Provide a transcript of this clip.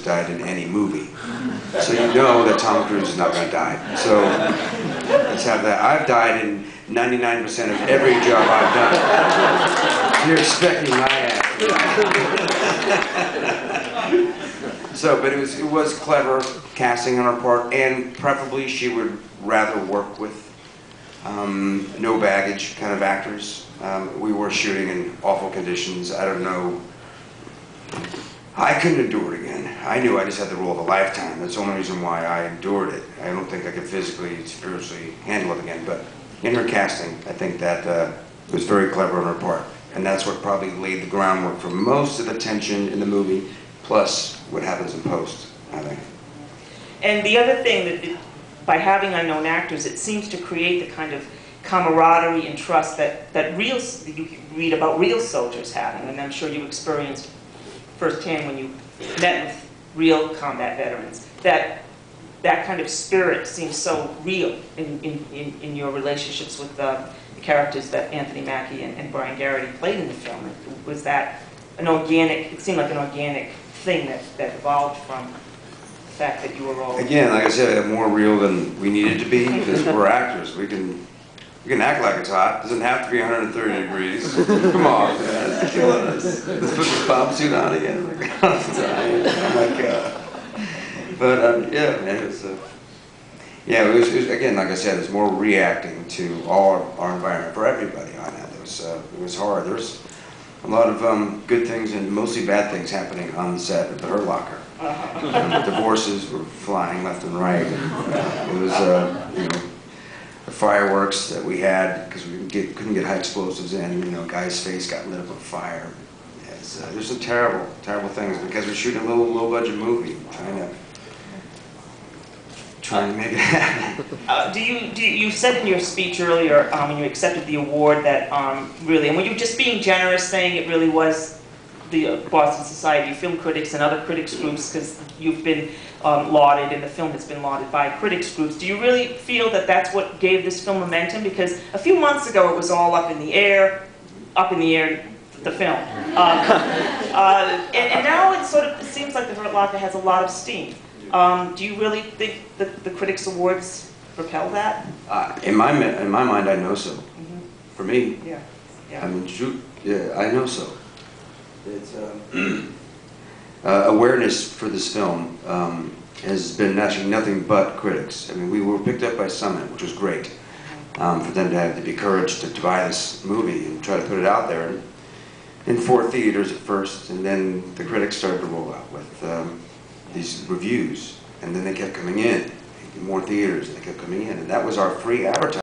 Cruise died in any movie. So you know that Tom Cruise is not going to die. So let's have that. I've died in 99% of every job I've done. You're expecting my ass. So, but it was clever casting on her part, and preferably she would rather work with no baggage kind of actors. We were shooting in awful conditions. I don't know. I couldn't endure it again. I knew I just had the role of a lifetime. That's the only reason why I endured it. I don't think I could physically, spiritually handle it again. But in her casting, I think that was very clever on her part. And that's what probably laid the groundwork for most of the tension in the movie, plus what happens in post, I think. And the other thing that by having unknown actors, it seems to create the kind of camaraderie and trust that you read about real soldiers having, and I'm sure you experienced firsthand when you met with real combat veterans. That kind of spirit seems so real in your relationships with the characters that Anthony Mackie and Brian Garrity played in the film. Was that an organic? It seemed like an organic thing that evolved from the fact that you were all... Again, like I said, more real than we needed to be, because we're actors. We can act like it's hot. It doesn't have to be 130 degrees. Come on, man. It's killing us. Let's put the bomb suit on again. Oh my God. But yeah, man, it was again, like I said, it's more reacting to all our environment for everybody on that. It was hard. There's a lot of good things and mostly bad things happening on the set at the Hurt Locker. Divorces were flying left and right. It was, you know, the fireworks that we had because we couldn't get high explosives in. You know, a guy's face got lit up on fire. There's some terrible, terrible things because we're shooting a low budget movie, trying to make it happen. You said in your speech earlier when you accepted the award that really, and were you just being generous saying it really was the Boston Society of Film Critics and other critics groups, because you've been lauded and the film has been lauded by critics groups. Do you really feel that that's what gave this film momentum? Because a few months ago it was all up in the air, the film. And now it seems like the Hurt Locker has a lot of steam. Do you really think that the Critics Awards propel that? In my mind, I know so. Mm-hmm. For me, yeah. I mean, yeah, I know so. It's awareness for this film has been actually nothing but critics. I mean, we were picked up by Summit, which was great for them to have the courage to buy this movie and try to put it out there in 4 theaters at first, and then the critics started to roll out with these reviews, and then they kept coming in, more theaters, and they kept coming in, and that was our free advertising.